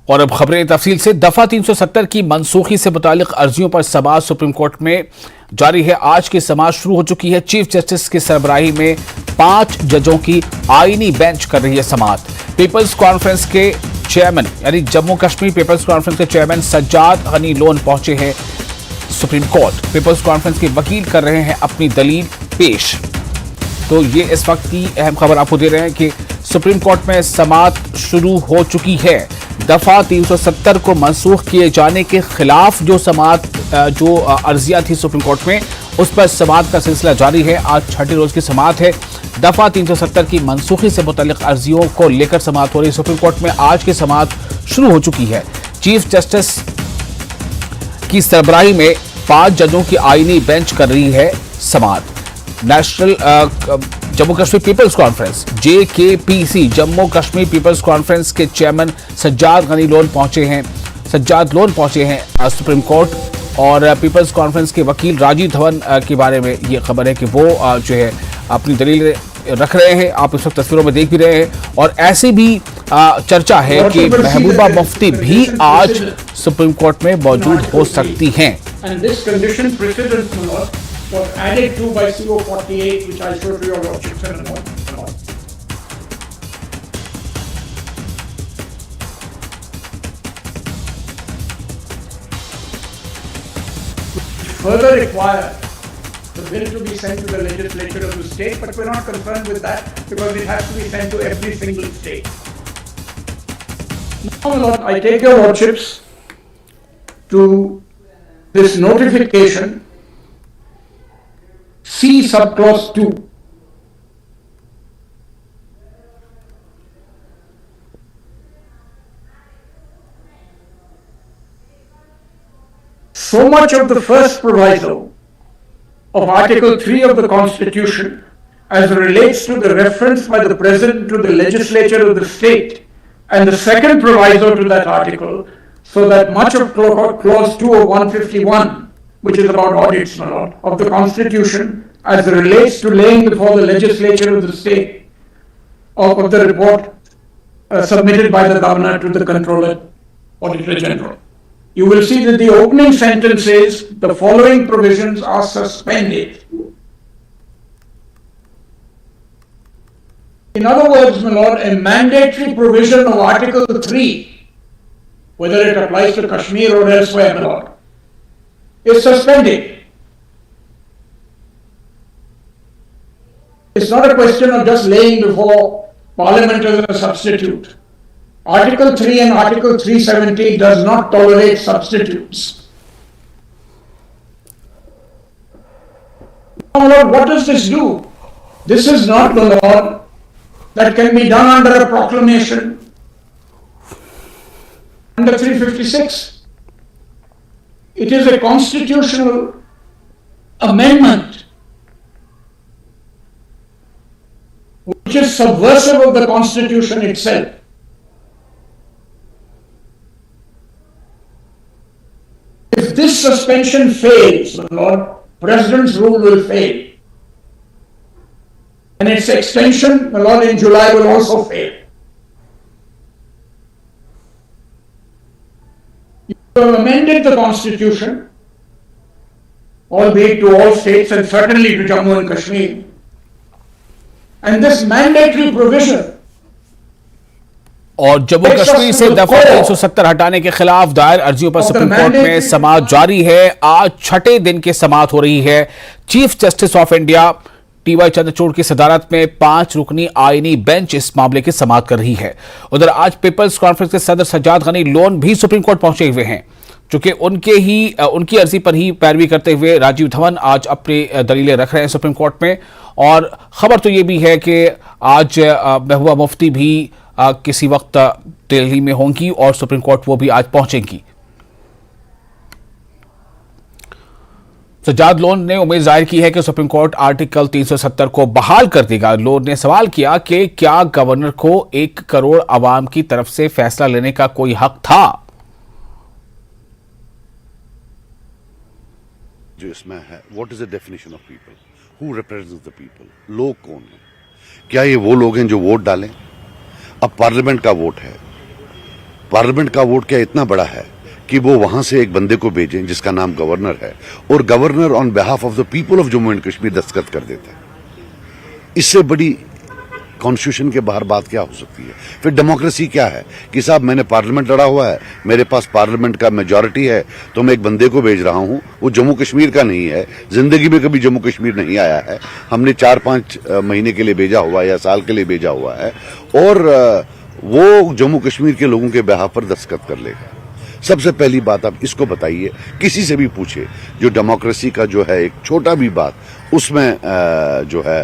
और अब खबरें तफसील से। दफा 370 की मनसूखी से मुतालिक अर्जियों पर समाअत सुप्रीम कोर्ट में जारी है। आज की समाअत शुरू हो चुकी है। चीफ जस्टिस की सरबराही में 5 जजों की आईनी बेंच कर रही है समाअत। पीपल्स कॉन्फ्रेंस के चेयरमैन यानी जम्मू कश्मीर पीपल्स कॉन्फ्रेंस के चेयरमैन सज्जाद गनी लोन पहुंचे हैं सुप्रीम कोर्ट। पीपल्स कॉन्फ्रेंस के वकील कर रहे हैं अपनी दलील पेश। तो ये इस वक्त की अहम खबर आपको दे रहे हैं कि सुप्रीम कोर्ट में समाअत शुरू हो चुकी है। दफा 370 को मनसूख किए जाने के खिलाफ जो अर्जियां थी सुप्रीम कोर्ट में, उस पर समाअत का सिलसिला जारी है। आज छठे रोज की समाअत है। दफा 370 की मनसूखी से मुतल्लिक अर्जियों को लेकर समाअत हो रही है सुप्रीम कोर्ट में। आज की समाअत शुरू हो चुकी है। चीफ जस्टिस की सरबराही में 5 जजों की आईनी बेंच कर रही है समाअत। National Jammu Kashmir people's conference JKPC Jammu Kashmir people's conference के चेयरमैन सज्जाद गनी लोन पहुंचे हैं सुप्रीम कोर्ट। और पीपल्स कॉन्फ्रेंस के वकील राजीव धवन के बारे में ये खबर है कि वो जो है अपनी दलील रख रहे हैं। आप इस वक्त तस्वीरों में देख भी रहे हैं। और ऐसी भी चर्चा है कि महबूबा मुफ्ती भी आज सुप्रीम कोर्ट में मौजूद हो सकती हैं। was added to by CO 48, which I showed to your lordships in a moment. Further require the bill to be sent to the legislature of the state, but we're not concerned with that because it has to be sent to every single state. Now, Lord, I take your lordships to this notification C subclause 2. So much of the first proviso of Article 3 of the Constitution as relates to the reference by the President to the legislature of the state, and the second proviso to that article, so that much of clause 2 of 151, which is about audits, my lord, of the Constitution as relates to laying before the legislature of the state of the report submitted by the governor to the Comptroller Auditor General. You will see that the opening sentence says the following provisions are suspended. In other words, my lord, a mandatory provision of Article 3, whether it applies to Kashmir or elsewhere, my lord, is suspended. It's not a question of just laying before Parliament as a substitute. Article 3 and Article 370 does not tolerate substitutes. Now, Lord, what does this do? This is not the law that can be done under a proclamation under 356. It is a constitutional amendment which is subversive of the Constitution itself. If this suspension fails, my lord, President's rule will fail. And its extension, my lord, in July will also fail. You have amended the Constitution, albeit to all states and certainly to Jammu and Kashmir. And this mandatory provision और जम्मू कश्मीर से दफा 370 हटाने के खिलाफ दायर अर्जियों पर supreme court में समाअत जारी है। आज छठे दिन की समाअत हो रही है। Chief justice of India TY Chandrachud की सदारत में 5 रुकनी आईनी बेंच इस मामले की समाअत कर रही है। उधर आज पीपल्स कॉन्फ्रेंस के सदर सज्जाद गनी लोन भी सुप्रीम कोर्ट पहुंचे हुए हैं, चूंकि उनकी अर्जी पर ही पैरवी करते हुए राजीव धवन आज अपनी दलीलें रख रहे हैं सुप्रीम कोर्ट में। और खबर तो ये भी है कि आज महबूबा मुफ्ती भी किसी वक्त दिल्ली में होंगी और सुप्रीम कोर्ट वो भी आज पहुंचेंगी। सज्जाद लोन ने उम्मीद जाहिर की है कि सुप्रीम कोर्ट आर्टिकल 370 को बहाल कर देगा। लोन ने सवाल किया कि क्या गवर्नर को 1 करोड़ आवाम की तरफ से फैसला लेने का कोई हक था। जो इसमें है, what is the definition of people, who represents the people, लोग कौन है? क्या ये वो लोग हैं जो वोट डालें? अब पार्लियामेंट का वोट है, पार्लियामेंट का वोट क्या इतना बड़ा है कि वो वहां से एक बंदे को भेजें जिसका नाम गवर्नर है, और governor on behalf of the people of Jammu and Kashmir दस्तखत कर देता है। इससे बड़ी कॉन्स्टिट्यूशन के बाहर बात क्या हो सकती है? फिर डेमोक्रेसी क्या है कि साहब मैंने पार्लियामेंट लड़ा हुआ है, मेरे पास पार्लियामेंट का मेजॉरिटी है, तो मैं एक बंदे को भेज रहा हूं, वो जम्मू कश्मीर का नहीं है, जिंदगी में कभी जम्मू कश्मीर नहीं आया है, हमने 4-5 महीने के लिए भेजा हुआ है या साल के लिए भेजा हुआ है, और वो जम्मू कश्मीर के लोगों के बिहाफ पर दस्तखत कर लेगा। सबसे पहली बात आप इसको बताइए, किसी से भी पूछे जो डेमोक्रेसी का जो है एक छोटा भी बात उसमें जो है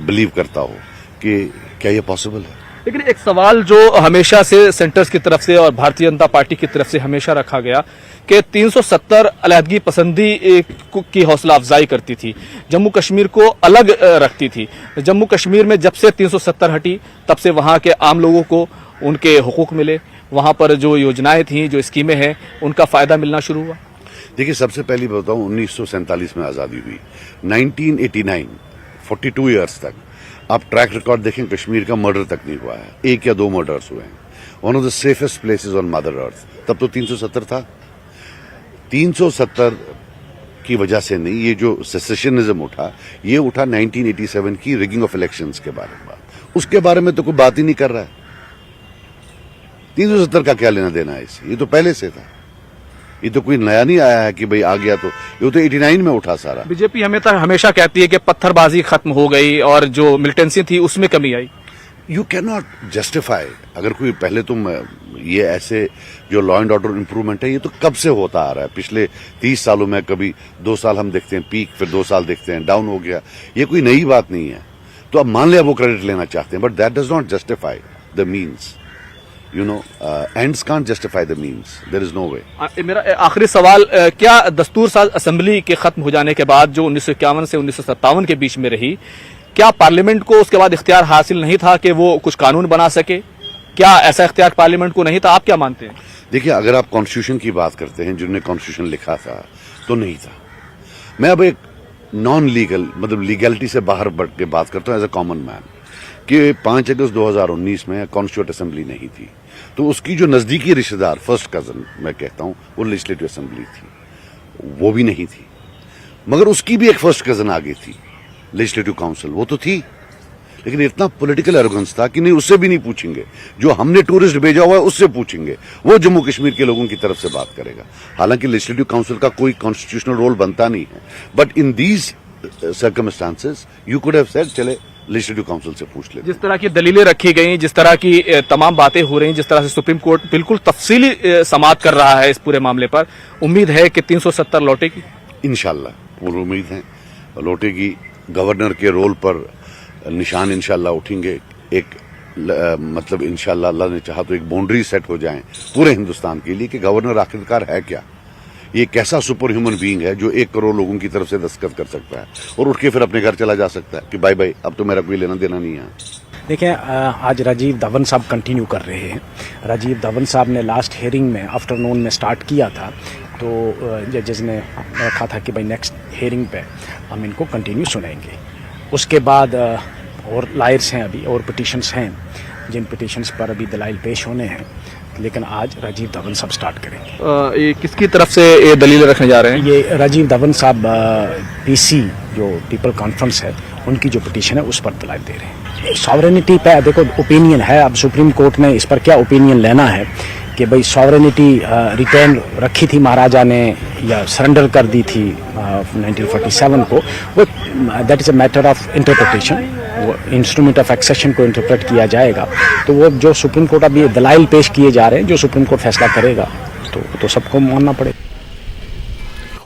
बिलीव करता हो कि क्या ये पॉसिबल है। लेकिन एक सवाल जो हमेशा से सेंटर्स की तरफ से और भारतीय जनता पार्टी की तरफ से हमेशा रखा गया कि 370 अलहदगी पसंदी की हौसला अफजाई करती थी, जम्मू कश्मीर को अलग रखती थी। जम्मू कश्मीर में जब से 370 हटी तब से वहां के आम लोगों को उनके हुकूक मिले, वहां पर जो योजनाएं थी, जो स्कीमें हैं, उनका फायदा मिलना शुरू हुआ। देखिए, सबसे पहली बताऊं, 1947 में आजादी हुई, 1989 42 ईयर्स तक आप ट्रैक रिकॉर्ड देखें, कश्मीर का मर्डर तक नहीं हुआ है, 1 या 2 मर्डर्स हुए हैं। One of the safest places on mother earth. तब तो 370 था। 370 की वजह से नहीं, ये जो सेसेशनिज्म उठा, ये उठा 1987 की रिगिंग ऑफ इलेक्शंस के बारे में। उसके बारे में तो कोई बात ही नहीं कर रहा है। 370 का क्या लेना देना है इससे? ये तो पहले से था, ये तो कोई नया नहीं आया है कि भाई आ गया, तो ये तो 89 में उठा सारा। बीजेपी हमेशा कहती है कि पत्थरबाजी खत्म हो गई और जो मिलिटेंसी थी उसमें कमी आई। यू कैन नॉट जस्टिफाई, अगर कोई पहले तुम ये ऐसे जो लॉ एंड ऑर्डर इंप्रूवमेंट है, ये तो कब से होता आ रहा है, पिछले 30 सालों में कभी 2 साल हम देखते हैं पीक, फिर 2 साल देखते हैं डाउन हो गया, ये कोई नई बात नहीं है। तो अब मान लिया वो क्रेडिट लेना चाहते हैं, but that does not justify the means. You know, ends can't justify the means. There is no way. मेरा आखिरी सवाल, क्या दस्तूर साज असेंबली के खत्म हो जाने के बाद जो 1951 से 1957 के बीच में रही, क्या पार्लियामेंट को उसके बाद इख्तियार हासिल नहीं था कि वो कुछ कानून बना सके? क्या ऐसा इख्तियार पार्लियामेंट को नहीं था? आप क्या मानते हैं? देखिए, अगर आप कॉन्स्टिट्यूशन की बात करते हैं, जिन्होंने कॉन्स्टिट्यूशन लिखा था, तो नहीं था। मैं अब एक नॉन लीगल, मतलब लीगैलिटी से बाहर बढ़ के बात करता हूँ एज ए कॉमन मैन, कि 5 अगस्त 2019 में कॉन्स्टिट्यूंट असेंबली नहीं थी, तो उसकी जो नजदीकी रिश्तेदार, फर्स्ट कजन मैं कहता हूं, वो लेजिस्लेटिव असेंबली थी, वो भी नहीं थी। मगर उसकी भी एक फर्स्ट कजन आगे थी, लेजिस्लेटिव काउंसिल, वो तो थी। लेकिन इतना पॉलिटिकल एरोगेंस था कि नहीं, उससे भी नहीं पूछेंगे, जो हमने टूरिस्ट भेजा हुआ है उससे पूछेंगे, वो जम्मू कश्मीर के लोगों की तरफ से बात करेगा। हालांकि लेजिस्लेटिव काउंसिल का कोई कॉन्स्टिट्यूशनल रोल बनता नहीं है, but in these circumstances you could have said चले लेजिस्लेटिव काउंसिल से पूछ ले। जिस तरह की दलीलें रखी गई, जिस तरह की तमाम बातें हो रही, जिस तरह से सुप्रीम कोर्ट बिल्कुल तफसीली समाअत कर रहा है इस पूरे मामले पर, उम्मीद है कि 370 लौटेगी। इंशाल्लाह पूरी उम्मीद है लौटेगी। गवर्नर के रोल पर निशान इंशाल्लाह उठेंगे। एक मतलब इंशाल्लाह अल्लाह ने चाहा तो एक बाउंड्री सेट हो जाए पूरे हिंदुस्तान के लिए कि गवर्नर आखिरकार है क्या, ये कैसा सुपर ह्यूमन बीइंग है जो 1 करोड़ लोगों की तरफ से दस्तखत कर सकता है और उठ के फिर अपने घर चला जा सकता है कि बाय बाय, अब तो मेरा कोई लेना देना नहीं है। देखिए, आज राजीव धवन साहब कंटिन्यू कर रहे हैं। राजीव धवन साहब ने लास्ट हेयरिंग में आफ्टरनून में स्टार्ट किया था, तो जजेस ने रखा था कि भाई नेक्स्ट हेयरिंग पे हम इनको कंटिन्यू सुनेंगे। उसके बाद और लायर्स हैं अभी, और पिटिशन्स हैं, जिन पिटिशन्स पर अभी दलाइल पेश होने हैं, लेकिन आज राजीव धवन साहब स्टार्ट करेंगे। ये किसकी तरफ से ये दलीलें रखने जा रहे हैं? ये राजीव धवन साहब पीसी जो पीपल कॉन्फ्रेंस है, उनकी जो पिटीशन है उस पर दलाइल दे रहे हैं। सॉवरेनिटी पे देखो ओपिनियन है, अब सुप्रीम कोर्ट ने इस पर क्या ओपिनियन लेना है कि भाई सॉवरेनिटी रिटर्न रखी थी महाराजा ने या सरेंडर कर दी थी 1947 को, वो that is a matter of interpretation. वो इंस्ट्रूमेंट ऑफ एक्सेशन को इंटरप्रेट किया जाएगा, तो वो जो सुप्रीम कोर्ट अभी दलाइल पेश किए जा रहे हैं, जो सुप्रीम कोर्ट फैसला करेगा तो सबको मानना पड़ेगा।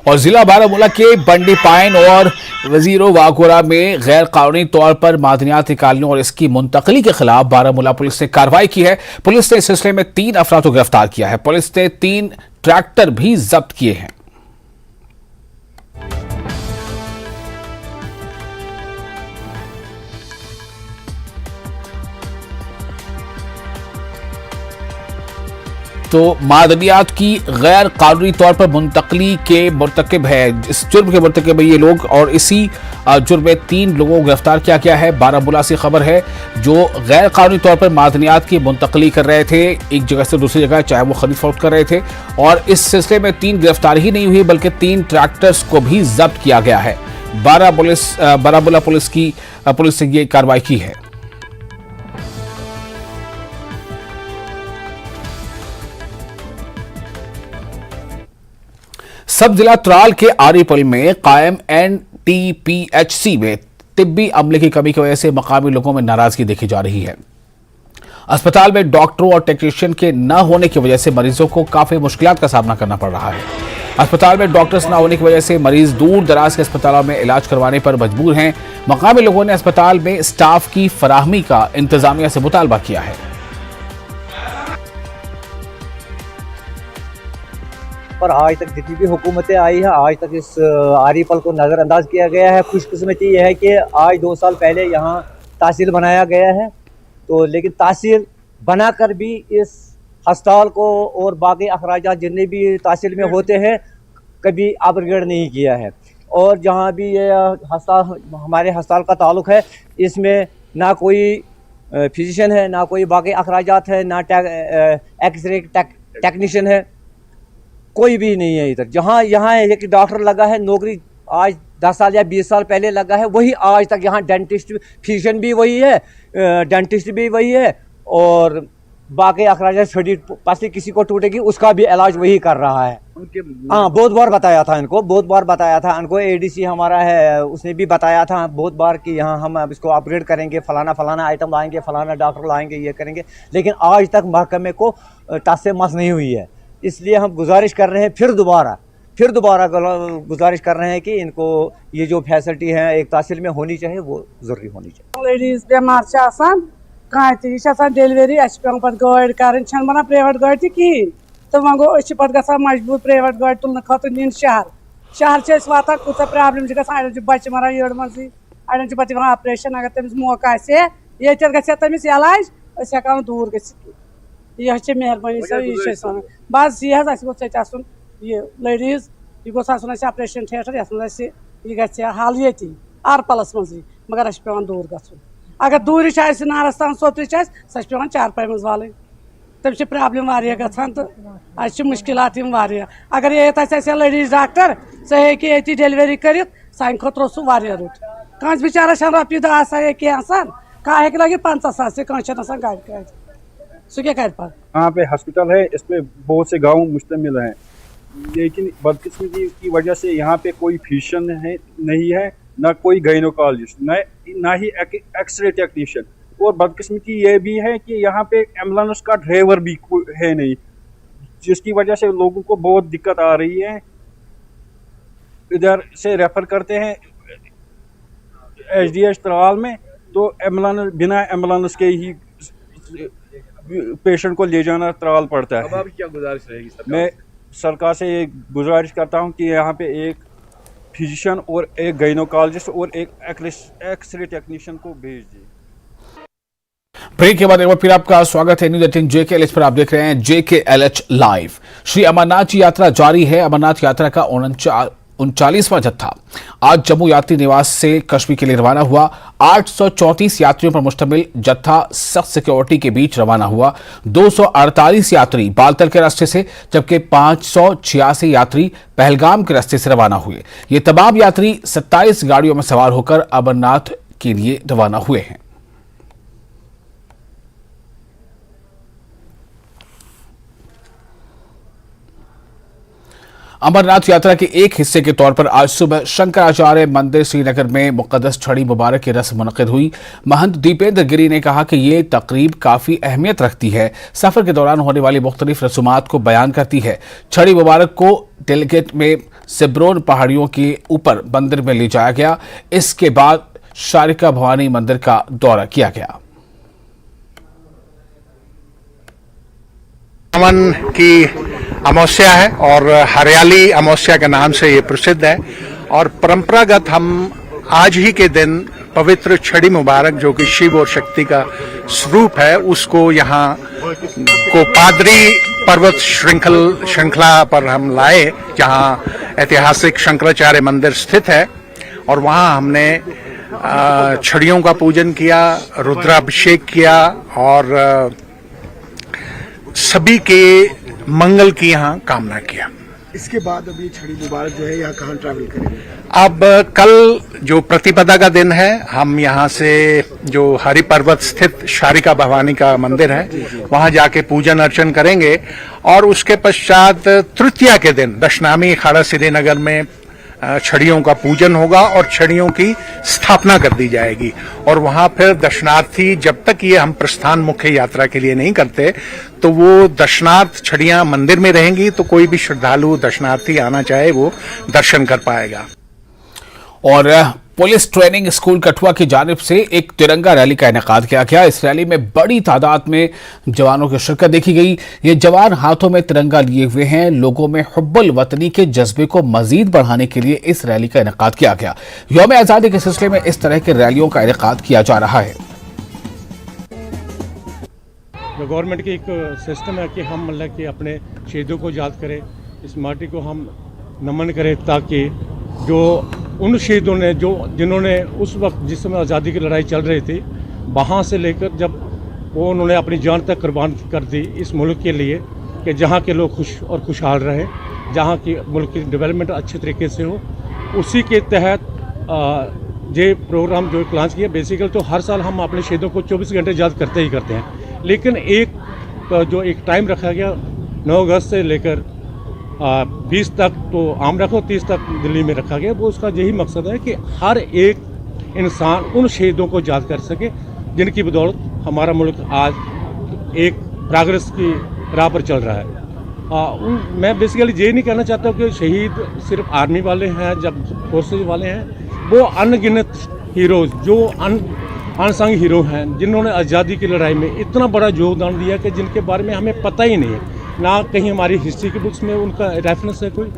और जिला बारामूला के बंडी पाइन और वजीरो वागोरा में गैर कानूनी तौर पर मादनियात निकालने और इसकी मुंतकली के खिलाफ बारामूला पुलिस ने कार्रवाई की है। पुलिस ने इस सिलसिले में 3 अफराद को गिरफ्तार किया है। पुलिस ने 3 ट्रैक्टर भी जब्त किए हैं। तो मादनियात की गैर कानूनी तौर पर मुंतकली के मुर्तकिब है, इस जुर्म के मुर्तकिब है ये लोग, और इसी जुर्म में 3 लोगों को गिरफ्तार किया गया है। बारामूला से खबर है, जो गैर कानूनी तौर पर मादनियात की मुंतकली कर रहे थे एक जगह से दूसरी जगह, चाहे वो खरीद फरोख्त कर रहे थे, और इस सिलसिले में 3 गिरफ्तारी ही नहीं हुई बल्कि 3 ट्रैक्टर्स को भी जब्त किया गया है। बारामूला पुलिस से ये कार्रवाई की है। सब जिला त्राल के आरीपल में कायम NTPHC में तिब्बी अमले की कमी की वजह से मकामी लोगों में नाराजगी देखी जा रही है। अस्पताल में डॉक्टरों और टेक्नीशियन के न होने की वजह से मरीजों को काफी मुश्किलात का सामना करना पड़ रहा है। अस्पताल में डॉक्टर्स न होने की वजह से मरीज दूर दराज के अस्पतालों में इलाज करवाने पर मजबूर हैं। मकामी लोगों ने अस्पताल में स्टाफ की फराहमी का इंतजामिया से मुतालबा किया है। पर आज तक जितनी भी हुकूमतें आई है, आज तक इस आरीपल को नज़रअंदाज किया गया है। खुशकिस्मती यह है कि आज 2 साल पहले यहाँ तहसील बनाया गया है, तो लेकिन तहसील बनाकर भी इस अस्पताल को और बाकी अखराजात जितने भी तहसील में होते हैं कभी अपग्रेड नहीं किया है। और जहाँ भी ये अस्पताल हमारे अस्पताल का ताल्लुक है, इसमें ना कोई फिजिशियन है, ना कोई बाकी अखराजात है, ना एक्सरे टेक्नीशियन है, कोई भी नहीं है इधर। जहाँ यहाँ एक डॉक्टर लगा है, नौकरी आज 10 साल या 20 साल पहले लगा है, वही आज तक यहाँ डेंटिस्ट फिजिशियन भी वही है, डेंटिस्ट भी वही है, और बाकी अखराजात छोटी पसली किसी को टूटेगी उसका भी इलाज वही कर रहा है। हाँ, बहुत बार बताया था इनको, ADC हमारा है उसने भी बताया था बहुत बार कि यहाँ हम अब इसको अपग्रेड करेंगे, फलाना आइटम लाएंगे, फलाना डॉक्टर लाएंगे, ये करेंगे, लेकिन आज तक महकमे को टस से मस नहीं हुई है। इसलिए हम गुजारिश कर रहे हैं, फिर दोबारा गुजारिश कर रहे हैं कि इनको ये जो फैसिलिटी है एक तहसील में होनी चाहिए, वो ज़रूरी होनी चाहिए। लेडीज बेमार कह डिलीवरी पे गाड़ी कर बना प्राइवेट गाड़ी कहें, तो वह गो पे मजबूर प्राइवेट गाड़ी तुलने खुद नीन शहर वाता कूत प्रॉब्लम अड़े बच्चे मरान यड़ मजी, अड़न पे ऑपरेशन, अगर तमिस मौका ये तमिस इलाज हेकान दूर गई। यह मेहरबानी सर, यह बस यह गोन यह लेडीज यह गोन ऑपरेशन थिएटर यह हल ये आरपलस मजी, मगर अस पे दूर गन। अगर दूर नारस तान सोत्र सह पे चारपाई मज वाल, तम प्रॉब्लम गन, तो अस मुश्किलात अगर ये लेडीज डॉक्टर सह हे डिलीवरी कर सान खुद सह रुत। कंस बिचारा रोपये 10 आसा कह कह लगे 50 सास से कह गाड़ी सह क्या कर पा। यहाँ पे हॉस्पिटल है, इस पे बहुत से गांव मुश्तमिल हैं, लेकिन बदकिस्मती की वजह से यहाँ पे कोई फिजिशियन है नहीं है, ना कोई गायनोकोलॉजिस्ट, ना ही एक्सरे टेक्नीशियन, और बदकिस्मती ये भी है कि यहाँ पे एम्बुलेंस का ड्राइवर भी है नहीं, जिसकी वजह से लोगों को बहुत दिक्कत आ रही है। इधर से रेफर करते हैं HDH त्राल में, तो एम्बुलेंस बिना एम्बुलेंस के ही पेशेंट को ले जाना त्राल पड़ता है। अब क्या गुजारिश रहेगी सरकार? मैं सरकार से ये गुजारिश करता हूँ कि यहाँ पे एक फिजिशियन और एक गायनोकोलॉजिस्ट और एक एक्सरे टेक्नीशियन को भेज दिए। ब्रेक के बाद एक बार फिर आपका स्वागत है न्यूज़ 18 JKLH पर। आप देख रहे हैं JKLH लाइव। श्री अमरनाथ यात्रा जारी है। अमरनाथ यात्रा का 39वां जत्था आज जम्मू यात्री निवास से कश्मीर के लिए रवाना हुआ। 834 यात्रियों पर मुश्तमिल जत्था सख्त सिक्योरिटी के बीच रवाना हुआ। 248 यात्री बालतल के रास्ते से, जबकि 586 यात्री पहलगाम के रास्ते से रवाना हुए। ये तमाम यात्री 27 गाड़ियों में सवार होकर अमरनाथ के लिए रवाना हुए हैं। अमरनाथ यात्रा के एक हिस्से के तौर पर आज सुबह शंकराचार्य मंदिर श्रीनगर में मुक़द्दस छड़ी मुबारक की रस्म मुनक़्क़िद हुई। महंत दीपेंद्र गिरी ने कहा कि ये तकरीब काफ़ी अहमियत रखती है, सफ़र के दौरान होने वाली मुख्तलिफ रसूमात को बयान करती है। छड़ी मुबारक को डेलीगेट में सिब्रोन पहाड़ियों के ऊपर मंदिर में ले जाया गया। इसके बाद शारिका भवानी मंदिर का दौरा किया गया। सावन की अमावस्या है और हरियाली अमावस्या के नाम से ये प्रसिद्ध है, और परंपरागत हम आज ही के दिन पवित्र छड़ी मुबारक जो कि शिव और शक्ति का स्वरूप है उसको यहाँ को पादरी पर्वत श्रृंखला पर हम लाए, जहां ऐतिहासिक शंकराचार्य मंदिर स्थित है, और वहां हमने छड़ियों का पूजन किया, रुद्राभिषेक किया और सभी के मंगल की यहाँ कामना किया। इसके बाद अभी छड़ी मुबारक जो है यहाँ कहाँ ट्रैवल करेंगे? अब कल जो प्रतिपदा का दिन है, हम यहाँ से जो हरि पर्वत स्थित शारिका भवानी का मंदिर है वहां जाके पूजन अर्चन करेंगे, और उसके पश्चात तृतीया के दिन दशनामी अखाड़ा श्रीनगर में छड़ियों का पूजन होगा और छड़ियों की स्थापना कर दी जाएगी। और वहां फिर दर्शनार्थी, जब तक ये हम प्रस्थान मुख्य यात्रा के लिए नहीं करते, तो वो दर्शनार्थ छड़ियां मंदिर में रहेंगी, तो कोई भी श्रद्धालु दर्शनार्थी आना चाहे वो दर्शन कर पाएगा। और पुलिस ट्रेनिंग स्कूल कठुआ की जानिब से एक तिरंगा रैली का इनेकाद किया गया। इस रैली में बड़ी तादाद में जवानों की शिरकत देखी गई। ये जवान हाथों में तिरंगा लिए हुए हैं। लोगों में हुब्बुल वतनी के जज्बे को मजीद बढ़ाने के लिए इस रैली का इनेकाद किया गया। यौम आजादी के सिलसिले में इस तरह की रैलियों का इनेकाद किया जा रहा है। जो गवर्नमेंट की एक सिस्टम है कि हम मतलब कि अपने शहीदों को याद करें, इस माटी को हम नमन करें, ताकि जो उन शहीदों ने जिन्होंने उस वक्त जिस समय आज़ादी की लड़ाई चल रही थी, वहाँ से लेकर जब वो उन्होंने अपनी जान तक कुर्बान कर दी इस मुल्क के लिए, कि जहाँ के लोग खुश और खुशहाल रहें, जहाँ की मुल्क की डेवलपमेंट अच्छे तरीके से हो, उसी के तहत ये प्रोग्राम जो लॉन्च किया। बेसिकली तो हर साल हम अपने शहीदों को 24 घंटे याद करते ही करते हैं, लेकिन एक टाइम रखा गया 9 अगस्त से लेकर 20 तक, तो आम रखो 30 तक दिल्ली में रखा गया। वो उसका यही मकसद है कि हर एक इंसान उन शहीदों को याद कर सके जिनकी बदौलत हमारा मुल्क आज एक प्रोग्रेस की राह पर चल रहा है। मैं बेसिकली ये नहीं कहना चाहता कि शहीद सिर्फ आर्मी वाले हैं, जब फोर्सेज वाले हैं, वो अनगिनत हीरोज जो अनसंग हीरो हैं, जिन्होंने आज़ादी की लड़ाई में इतना बड़ा योगदान दिया कि जिनके बारे में हमें पता ही नहीं है, ना कहीं हमारी हिस्ट्री की बुक्स में उनका रेफरेंस है कोई,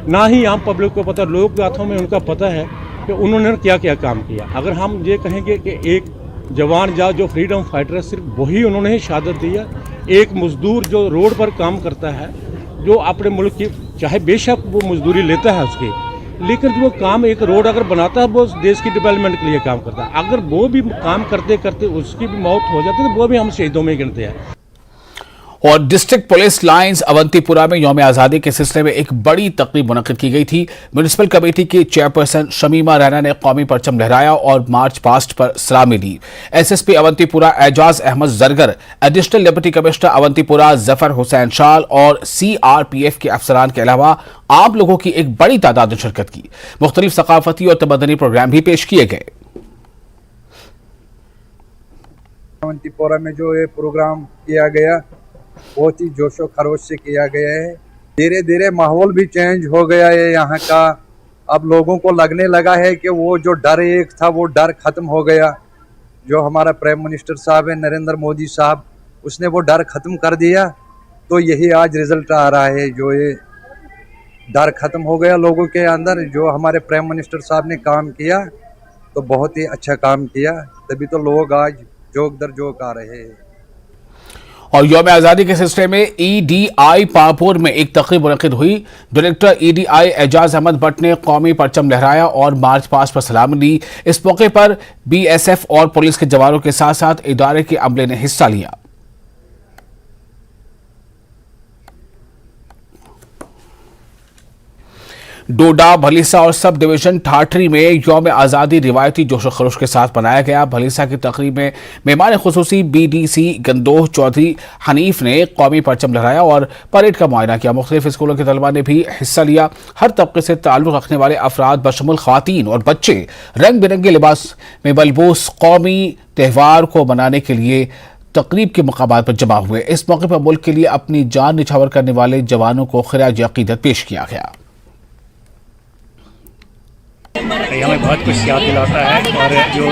ना ही आम पब्लिक को पता, लोक गाथों में उनका पता है कि उन्होंने क्या क्या काम किया। अगर हम ये कहेंगे कि एक जवान जो फ्रीडम फाइटर है, सिर्फ वही उन्होंने ही शहादत दी है। एक मजदूर जो रोड पर काम करता है, जो अपने मुल्क की, चाहे बेशक वो मजदूरी लेता है उसकी, लेकिन जो काम एक रोड अगर बनाता है वो देश की डेवलपमेंट के लिए काम करता है। अगर वो भी काम करते करते उसकी भी मौत हो जाती है, तो वो भी हम शहीदों में गिनते हैं। और डिस्ट्रिक्ट पुलिस लाइंस अवंतीपुरा में यौम आज़ादी के सिलसिले में एक बड़ी तकरीब मुनक्किद की गई थी। म्यूनिसिपल कमेटी की चेयरपर्सन शमीमा रैना ने कौमी परचम लहराया और मार्च पास्ट पर सलामी ली। SSP Awantipora Ejaz Ahmad Zargar, additional deputy commissioner Awantipora Zafar Hussain Shal और CRPF के अफसरान के अलावा आम लोगों की एक बड़ी तादाद ने शिरकत की। मुख्तलिफ सकाफती और तमदनी प्रोग्राम भी पेश किए गए। अवंतीपुरा में जो ये प्रोग्राम किया गया बहुत ही जोशो खरोश से किया गया है। धीरे धीरे माहौल भी चेंज हो गया है यहाँ का। अब लोगों को लगने लगा है कि वो जो डर एक था वो डर खत्म हो गया। जो हमारा प्राइम मिनिस्टर साहब है नरेंद्र मोदी साहब, उसने वो डर खत्म कर दिया, तो यही आज रिजल्ट आ रहा है। जो ये डर खत्म हो गया लोगों के अंदर, जो हमारे प्राइम मिनिस्टर साहब ने काम किया तो बहुत ही अच्छा काम किया, तभी तो लोग आज जोक दर जोक आ रहे हैं। और यौम आज़ादी के सिलसिले में EDI पापुर में एक तकरीब मुनक्किद हुई। डायरेक्टर EDI एजाज अहमद भट्ट ने कौमी परचम लहराया और मार्च पास्ट पर सलामी ली। इस मौके पर BSF और पुलिस के जवानों के साथ साथ इदारे के अमले ने हिस्सा लिया। डोडा, भलीसा और सब डिवीजन ठाठरी में यौम आज़ादी रिवायती जोश खरोश के साथ मनाया गया। भलीसा की तकरीब में मेहमान खुसूसी BDC गंदोह चौधरी हनीफ ने कौमी परचम लहराया और परेड का मुआयना किया। मुख्तलिफ स्कूलों के तलबा ने भी हिस्सा लिया। हर तबके से ताल्लुक़ रखने वाले अफराद बशमुल ख़वातीन और बच्चे रंग बिरंगे लिबास में बलबूस कौमी त्यौहार को मनाने के लिए तकरीब के मकामात पर जमा हुए। इस मौके पर मुल्क के लिए अपनी जान निछावर करने वाले जवानों को खिराज अक़ीदत पेश किया गया। हमें बहुत कुछ याद दिलाता है और जो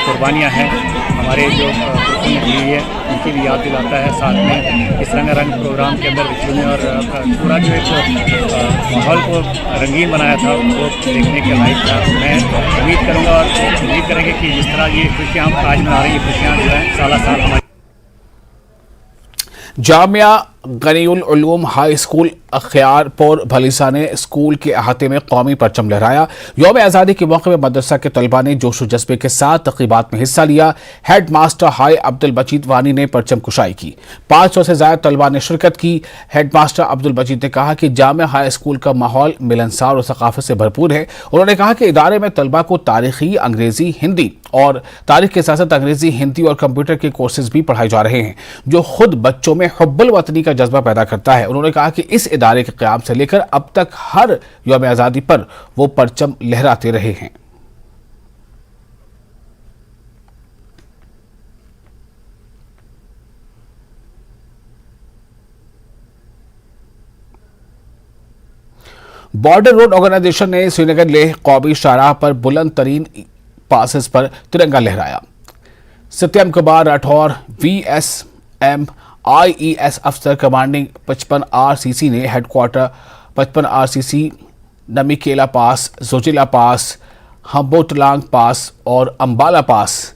कुर्बानियाँ हैं हमारे जो पुरखों ने दी है उनकी भी याद दिलाता है। साथ में इस रंगारंग प्रोग्राम के अंदर विचुने और पूरा जो एक माहौल को रंगीन बनाया था वो देखने के लायक था। मैं उम्मीद करूँगा और उम्मीद करेंगे कि जिस तरह ये खुशियाँ हम आज मना रही हैं, खुशियाँ जो है साल साल हमारी। जामिया गनीउल उलूम हाई स्कूल अख्तियारपुर भलीसा ने स्कूल के अहाते में कौमी परचम लहराया। यौम आज़ादी के मौके पर मदरसा के तलबा ने जोश व जज्बे के साथ तक़रीबात में हिस्सा लिया। हेड मास्टर हाई अब्दुल मजीद वानी ने परचम कुशाई की। 500 से ज्यादा तलबा ने शिरकत की। हेड मास्टर अब्दुल मजीद ने कहा कि जामिया हाई स्कूल का माहौल मिलनसार और सकाफत से भरपूर है। उन्होंने कहा कि इदारे में तलबा को तारीखी, अंग्रेजी, हिंदी और तारीख के साथ साथ अंग्रेजी, हिंदी और कंप्यूटर के कोर्सेज भी पढ़ाए जा रहे हैं, जो खुद बच्चों में हुब्बुल वतनी का जज्बा पैदा करता है। उन्होंने कहा कि इस इदारे के क़याम से लेकर अब तक हर यौम आज़ादी पर वो परचम लहराते रहे हैं। बॉर्डर रोड ऑर्गेनाइजेशन ने श्रीनगर लेह कौमी शाहराह पर बुलंद तरीन पासेस पर तिरंगा लहराया। सत्यम कुमार राठौर VSM IES अफसर कमांडिंग 55 RCC ने हेडक्वार्टर 55 RCC नमीकेला पास, जोजिला पास, हम्बोटलांग पास और अम्बाला पास,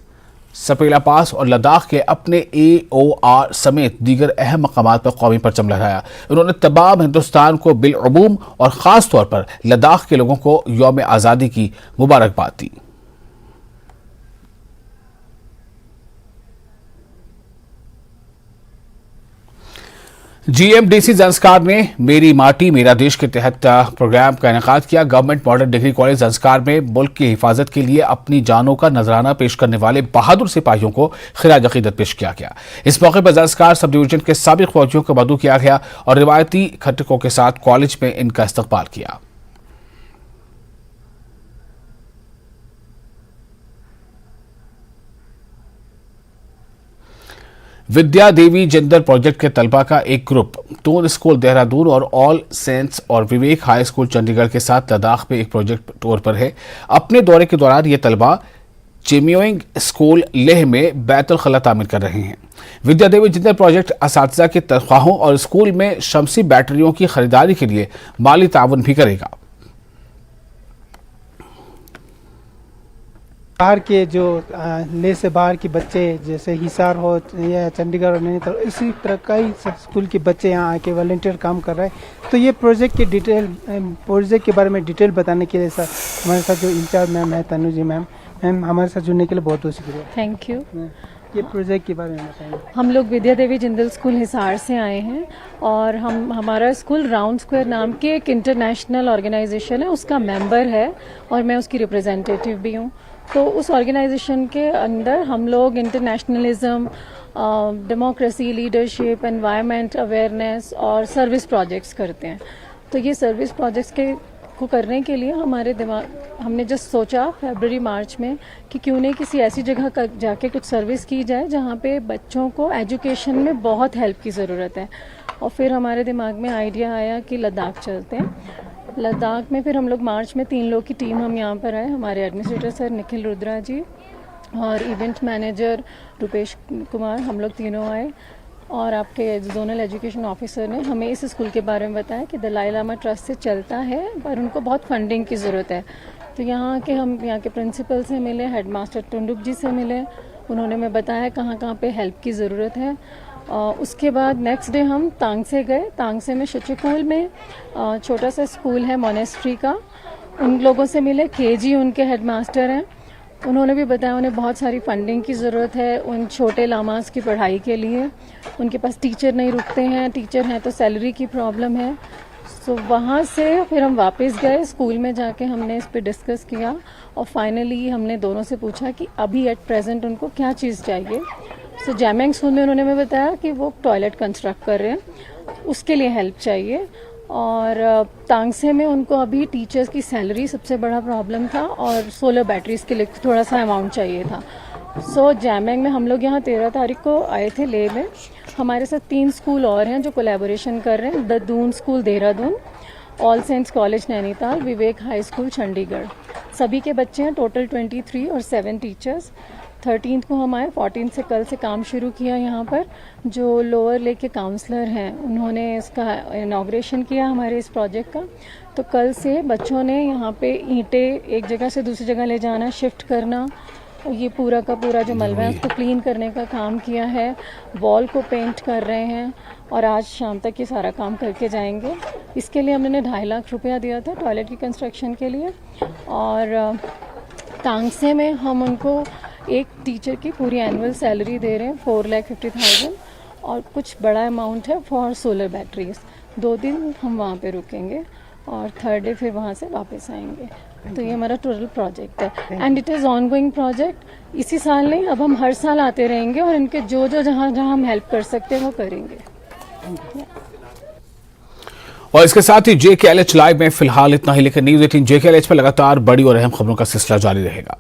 सपेला पास और लद्दाख के अपने AOR समेत दीगर अहम मकामात पर कौमी परचम लहराया। उन्होंने तमाम हिंदुस्तान को बिलअमूम और ख़ास तौर पर लद्दाख के लोगों को यौम आज़ादी की मुबारकबाद दी। GMDC ज़ंस्कार ने मेरी माटी मेरा देश के तहत प्रोग्राम का इनेकाद किया। Government modern degree college Zanskar में मुल्क की हिफाजत के लिए अपनी जानों का नजराना पेश करने वाले बहादुर सिपाहियों को खिराज अकीदत पेश किया गया। इस मौके पर ज़ंस्कार सब डिवीजन के साबिक फौजियों को मदऊ किया गया और रिवायती खटकों के साथ कॉलेज में इनका इस्तकबाल किया। विद्या देवी जिंदल प्रोजेक्ट के तलबा का एक ग्रुप टून स्कूल देहरादून और ऑल सेंट्स और विवेक हाई स्कूल चंडीगढ़ के साथ लद्दाख में एक प्रोजेक्ट टूर पर है। अपने दौरे के दौरान ये तलबा चिम्योइंग स्कूल लेह में बैतुल खला तामीर कर रहे हैं। विद्या देवी जिंदल प्रोजेक्ट असातिज़ा की तनख्वाहों और स्कूल में शमसी बैटरियों की खरीदारी के लिए माली ताउन भी करेगा। बाहर के जो लेह से बाहर के बच्चे जैसे हिसार हो या चंडीगढ़ और नैनीताल, इसी तरह कई स्कूल के बच्चे यहाँ आके वॉलंटियर काम कर रहे हैं। तो ये प्रोजेक्ट के बारे में डिटेल बताने के लिए सर हमारे साथ जो इंचार्ज मैम है तनु जी मैम हमारे साथ जुड़ने के लिए बहुत बहुत शुक्रिया। Thank you. ये प्रोजेक्ट के बारे में बताएंगे। हम लोग विद्या देवी जिंदल स्कूल हिसार से आए हैं और हमारा स्कूल राउंड स्क्वायर नाम के एक इंटरनेशनल ऑर्गेनाइजेशन है, उसका मेंबर है और मैं उसकी रिप्रेजेंटेटिव भी हूँ। तो उस ऑर्गेनाइजेशन के अंदर हम लोग internationalism, democracy, leadership, environment awareness और सर्विस प्रोजेक्ट्स करते हैं। तो ये सर्विस प्रोजेक्ट्स को करने के लिए हमने जस्ट सोचा फरवरी मार्च में कि क्यों नहीं किसी ऐसी जगह जाके कुछ सर्विस की जाए जहाँ पे बच्चों को एजुकेशन में बहुत हेल्प की ज़रूरत है। और फिर हमारे दिमाग में आइडिया आया कि लद्दाख चलते हैं। लद्दाख में फिर हम लोग मार्च में 3 लोग की टीम हम यहाँ पर आए। हमारे एडमिनिस्ट्रेटर सर निखिल रुद्रा जी और इवेंट मैनेजर रुपेश कुमार, हम लोग तीनों आए और आपके जोनल एजुकेशन ऑफिसर ने हमें इस स्कूल के बारे में बताया कि दलाई लामा ट्रस्ट से चलता है पर उनको बहुत फंडिंग की ज़रूरत है। तो हम यहाँ के प्रिंसिपल से मिले, हेडमास्टर टुंडुक जी से मिले, उन्होंने हमें बताया कहाँ कहाँ पे हेल्प की ज़रूरत है। उसके बाद नेक्स्ट डे हम तांगसे गए। तांगसे में शुचिकुल में छोटा सा स्कूल है मोनेस्ट्री का, उन लोगों से मिले। KG उनके हेडमास्टर हैं, उन्होंने भी बताया उन्हें बहुत सारी फंडिंग की ज़रूरत है उन छोटे लामास की पढ़ाई के लिए। उनके पास टीचर नहीं रुकते हैं, टीचर हैं तो सैलरी की प्रॉब्लम है। सो वहाँ से फिर हम वापस गए स्कूल में, जाके हमने इस पे डिस्कस किया और फाइनली हमने दोनों से पूछा कि अभी एट प्रेजेंट उनको क्या चीज़ चाहिए। सो जैमिंग स्कूल में उन्होंने हमें बताया कि वो टॉयलेट कंस्ट्रक्ट कर रहे हैं, उसके लिए हेल्प चाहिए। और तांगसे में उनको अभी टीचर्स की सैलरी सबसे बड़ा प्रॉब्लम था और सोलर बैटरीज के लिए थोड़ा सा अमाउंट चाहिए था। सो जैमिंग में हम लोग यहाँ 13 तारीख को आए थे लेह में। हमारे साथ 3 स्कूल और हैं जो कोलैबोरेशन कर रहे हैं। The Doon school Dehradun, all saints college Nainital, Vivek high school Chandigarh. सभी के बच्चे हैं, टोटल 23 और 7 टीचर्स। 13 को हम आए, 14 से कल से काम शुरू किया यहाँ पर। जो लोअर लेक के काउंसलर हैं उन्होंने इसका इनॉग्रेशन किया हमारे इस प्रोजेक्ट का। तो कल से बच्चों ने यहाँ पे ईंटें एक जगह से दूसरी जगह ले जाना, शिफ्ट करना ये पूरा का पूरा जो मलबा है उसको क्लीन करने का काम किया है, वॉल को पेंट कर रहे हैं और आज शाम तक ये सारा काम करके जाएंगे। इसके लिए हमने 2.5 लाख रुपया दिया था टॉयलेट की कंस्ट्रक्शन के लिए। और तांगसे में हम उनको एक टीचर की पूरी एनुअल सैलरी दे रहे हैं 4,50,000 और कुछ बड़ा अमाउंट है फॉर सोलर बैटरीज। 2 दिन हम वहाँ पे रुकेंगे और 3rd डे फिर वहाँ से वापस आएंगे। तो ये हमारा टोटल प्रोजेक्ट है and it is on going project. इसी साल नहीं, अब हम हर साल आते रहेंगे और इनके जो जहाँ हम हेल्प कर सकते हैं वो करेंगे। और इसके साथ ही JKLH लाइव में फिलहाल इतना ही, लेकिन न्यूज़ 18 JKLH पर लगातार बड़ी और अहम खबरों का सिलसिला जारी रहेगा।